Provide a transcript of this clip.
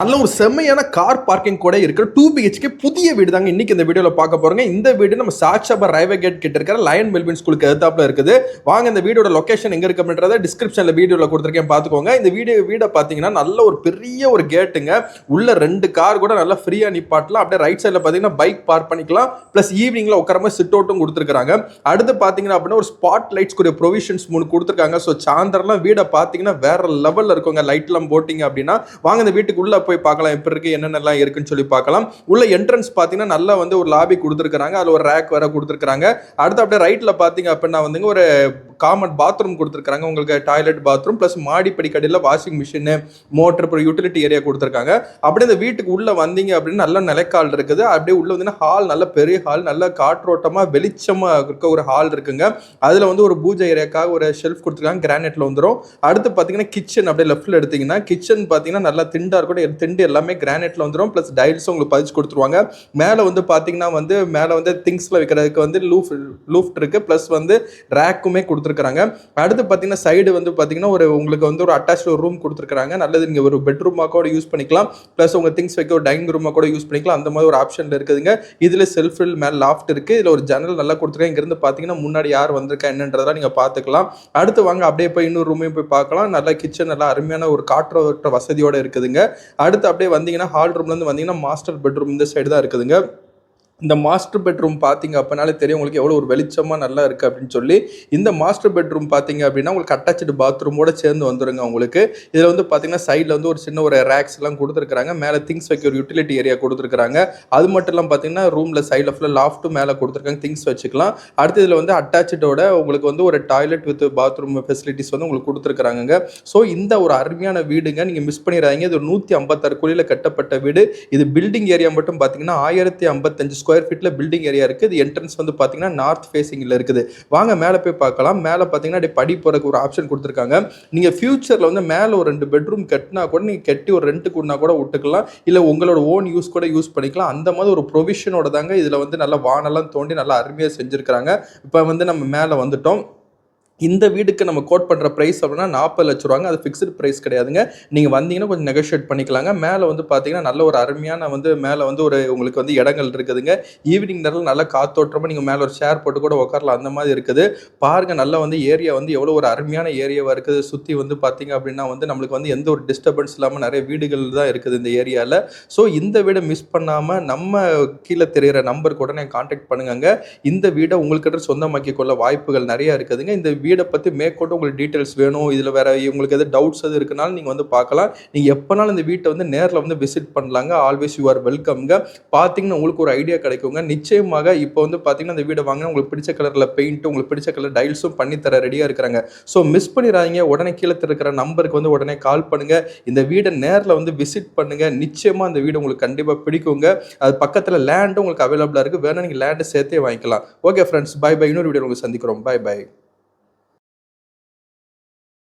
நல்ல ஒரு செம்மையான கார் பார்க்கிங் கூட இருக்கிற 2 BHK புதிய வீடு தாங்க இன்னைக்கு இந்த வீடியோல பார்க்க போறோங்க. இந்த வீடு நம்ம சாட்சாபர் ரயில்வே கேட் கிட்ட இருக்கிற லயன் மெல்வின் ஸ்கூலுக்கு எதிர்த்தாப்புல இருக்குது. வாங்க இந்த வீடியோட லொகேஷன் எங்க இருக்கு அப்படின்றத டிஸ்கிரிப்ஷன்ல வீடியோல கொடுத்துருக்கேன் பார்த்துக்கோங்க. இந்த வீடை பாத்தீங்கன்னா நல்ல ஒரு பெரிய ஒரு கேட்டுங்க. உள்ள 2 கார் கூட நல்லா ஃப்ரீயா நிப்பாட்டலாம். அப்படியே ரைட் சைட்ல பாத்தீங்கன்னா பைக் பார்க் பண்ணிக்கலாம். பிளஸ் ஈவினிங்ல உட்காரமா சிட் அவுட்டும் கொடுத்துருக்காங்க. அடுத்து பாத்தீங்கன்னா அப்படின்னா ஒரு ஸ்பாட் லைட்ஸ் கூட ப்ரொவிஷன்ஸ் 3 கொடுத்துருக்காங்க. ஸோ சாயந்தரம்லாம் வீடை பாத்தீங்கன்னா வேற லெவல்ல இருக்குங்க. லைட் எல்லாம் போட்டிங்க அப்படின்னா வாங்க இந்த வீட்டுக்கு உள்ள போய் பார்க்கலாம் எப்படி இருக்கு என்னென்னலாம் இருக்குன்னு சொல்லி பார்க்கலாம். உள்ள என்ட்ரன்ஸ் பாத்தீங்கன்னா நல்லா வந்து ஒரு லாபி கொடுத்துருக்காங்க. அதுல ஒரு ரேக் வேற கொடுத்துருக்காங்க. அடுத்து அப்படியே ரைட்ல பாத்தீங்க அப்படின்னா வந்துங்க ஒரு காமன் பாத்ரூம் கொடுத்துருக்காங்க. உங்களுக்கு டாய்லெட் பாத்ரூம் பிளஸ் மாடி படிக்கடியில் வாஷிங் மிஷின் மோட்டர் அப்புறம் யூட்டிலிட்டி ஏரியா கொடுத்துருக்காங்க. அப்படியே இந்த வீட்டுக்கு உள்ள வந்தீங்க அப்படின்னு நல்ல நிலைக்கால் இருக்குது. அப்படியே உள்ள வந்து ஹால் நல்ல பெரிய ஹால் நல்ல காற்றோட்டமா வெளிச்சமா இருக்க ஒரு ஹால் இருக்குங்க. அதுல வந்து ஒரு பூஜை ஏரியாக்காக ஒரு ஷெல்ஃப் கொடுத்துருக்காங்க. கிரானைட்ல வந்துடும். அடுத்து பாத்தீங்கன்னா கிச்சன் அப்படியே லெஃப்ட்ல எடுத்தீங்கன்னா கிச்சன் பாத்தீங்கன்னா நல்லா திண்டா இருக்கும். திண்டு எல்லாமே கிரானைட்ல வந்துடும். பிளஸ் டைல்ஸும் உங்களுக்கு பதிச்சு கொடுத்துருவாங்க. மேல வந்து பாத்தீங்கன்னா வந்து மேல வந்து திங்ஸ்ல வைக்கிறதுக்கு வந்து லூஃப்ட் இருக்கு. பிளஸ் வந்து ரேக்குமே கொடுத்துருக்காங்க. அடுத்து பாத்தீங்கன்னா சைடு வந்து பாத்தீங்கன்னா ஒரு உங்களுக்கு வந்து ஒரு அட்டாச்ட் ரூம் கொடுத்துருக்காங்க. நல்லது, நீங்க ஒரு பெட்ரூமா கூட யூஸ் பண்ணிக்கலாம். பிளஸ் உங்க திங்ஸ் வைக்க ஒரு டைனிங் ரூமா கூட யூஸ் பண்ணிக்கலாம். அந்த மாதிரி ஒரு ஆப்ஷன்ல இருக்குதுங்க. இதுல செல்ஃப் மேல லாஃப்ட் இருக்கு. இதுல ஒரு ஜன்னல் நல்லா கொடுத்துருக்காங்க. இங்க இருந்து பாத்தீங்கன்னா முன்னாடி யார் வந்திருக்கா என்னன்றதா நீங்க பாத்துக்கலாம். அடுத்து வாங்க அப்படியே போய் இன்னொரு ரூமையும் போய் பார்க்கலாம். நல்லா கிச்சன் நல்லா அருமையான ஒரு காற்றோட்ட வசதியோட இருக்குதுங்க. அடுத்து அப்படியே வந்தீங்கன்னா ஹால் ரூம்ல இருந்து வந்தீங்கன்னா மாஸ்டர் பெட்ரூம் இந்த சைடு தான் இருக்குதுங்க. இந்த மாஸ்டர் பெட்ரூம் பார்த்தீங்க அப்படின்னாலே தெரியும் உங்களுக்கு எவ்வளோ ஒரு வெளிச்சமாக நல்லா இருக்குது அப்படின்னு சொல்லி. இந்த மாஸ்டர் பெட்ரூம் பார்த்தீங்க அப்படின்னா உங்களுக்கு அட்டாச்சு பாத்ரூமோட சேர்ந்து வந்துருங்க. உங்களுக்கு இதில் வந்து பார்த்தீங்கன்னா சைடில் வந்து ஒரு சின்ன ஒரு ரேக்ஸ் எல்லாம் கொடுத்துருக்காங்க. மேலே திங்ஸ் வைக்க ஒரு யூட்டிலிட்டி ஏரியா கொடுத்துருக்காங்க. அது மட்டும் இல்லாமல் பார்த்தீங்கன்னா ரூமில் சைடில் ஃபுல்லாக லாஃப்ட்டும் மேலே கொடுத்துருக்காங்க. திங்ஸ் வச்சுக்கலாம். அடுத்து இதில் வந்து அட்டாச்சோட உங்களுக்கு வந்து ஒரு டாய்லெட் வித் பாத்ரூம் ஃபெசிலிட்டிஸ் வந்து உங்களுக்கு கொடுத்துருக்காங்க. ஸோ இந்த ஒரு அருமையான வீடுங்க, நீங்கள் மிஸ் பண்ணிடுறாங்க. இது ஒரு 156 கோடியில் கட்டப்பட்ட வீடு. இது பில்டிங் ஏரியா மட்டும் பார்த்தீங்கன்னா 1055 ஸ்கொயர் ஃபீட்ல பில்டிங் ஏரியா இருக்கு. இது என்ட்ரன்ஸ் வந்து பாத்தீங்கன்னா நார்த் ஃபேசிங்ல இருக்குது. வாங்க மேல போய் பார்க்கலாம். மேல பாத்தீங்கன்னா அப்படியே படி போறதுக்கு ஒரு ஆப்ஷன் கொடுத்துருக்காங்க. நீங்க ஃபியூச்சர்ல வந்து மேல ஒரு 2 பெட்ரூம் கட்டினா கூட நீங்க கட்டி ஒரு ரெண்ட் கூடனா கூட விட்டுக்கலாம். இல்ல உங்களோட ஓன் யூஸ் கூட யூஸ் பண்ணிக்கலாம். அந்த மாதிரி ஒரு ப்ரொவிஷனோட தாங்க இதுல வந்து நல்ல வானெல்லாம் தோண்டி நல்லா அருமையா செஞ்சிருக்காங்க. இப்ப வந்து நம்ம மேல வந்துட்டோம். இந்த வீடுக்கு நம்ம கோட் பண்ணுற ப்ரைஸ் அப்படின்னா 40 லட்ச ரூபாங்க. அது ஃபிக்ஸ்டு ப்ரைஸ் கிடையாதுங்க. நீங்கள் வந்தீங்கன்னா கொஞ்சம் நெகோஷியேட் பண்ணிக்கலாங்க. மேலே வந்து பார்த்தீங்கன்னா நல்ல ஒரு அருமையான வந்து மேலே வந்து ஒரு உங்களுக்கு வந்து இடங்கள் இருக்குதுங்க. ஈவினிங் நேரம் நல்லா காத்தோட்டமாக நீங்கள் மேலே ஒரு சேர் போட்டு கூட உட்காரலாம். அந்த மாதிரி இருக்குது. பாருங்கள், நல்லா வந்து ஏரியா வந்து எவ்வளோ ஒரு அருமையான ஏரியாவாக இருக்குது. சுற்றி வந்து பார்த்தீங்க அப்படின்னா வந்து நம்மளுக்கு வந்து எந்த ஒரு டிஸ்டர்பன்ஸ் இல்லாமல் நிறைய வீடுகள் தான் இருக்குது இந்த ஏரியாவில். ஸோ இந்த வீடை மிஸ் பண்ணாமல் நம்ம கீழே தெரிகிற நம்பருக்கு உடனே கான்டாக்ட் பண்ணுங்க. இந்த வீடை உங்கள்கிட்ட சொந்தமாக்கி கொள்ள வாய்ப்புகள் நிறையா இருக்குதுங்க. இந்த வீடை பற்றி மேற்கொண்டு உங்களுக்கு டீட்டெயில்ஸ் வேணும், இதில் வேற உங்களுக்கு எதாவது டவுட்ஸ் எது இருக்குனாலும் நீங்கள் வந்து பார்க்கலாம். நீங்கள் எப்போனாலும் இந்த வீட்டை வந்து நேரில் வந்து விசிட் பண்ணலாங்க. ஆல்வேஸ் யூ ஆர் வெல்கம்ங்க. பார்த்தீங்கன்னா உங்களுக்கு ஒரு ஐடியா கிடைக்குங்க. நிச்சயமாக இப்போ வந்து பார்த்தீங்கன்னா இந்த வீடை வாங்கினா உங்களுக்கு பிடிச்ச கலரில் பெயிண்ட், உங்களுக்கு பிடிச்ச கலர் டைல்ஸும் பண்ணித்தர ரெடியாக இருக்கிறாங்க. ஸோ மிஸ் பண்ணிடாதீங்க. உடனே கீழே இருக்கிற நம்பருக்கு வந்து உடனே கால் பண்ணுங்க. இந்த வீடை நேரில் வந்து விசிட் பண்ணுங்க. நிச்சயமாக இந்த வீடு உங்களுக்கு கண்டிப்பாக பிடிக்குங்க. அது பக்கத்தில் லேண்டும் உங்களுக்கு அவைலபிளாக இருக்குது. வேணா நீங்கள் லேண்டை சேர்த்தே வாங்கிக்கலாம். Okay friends, bye bye. இன்னொரு வீடியோ உங்களுக்கு சந்திக்கிறோம். Bye by.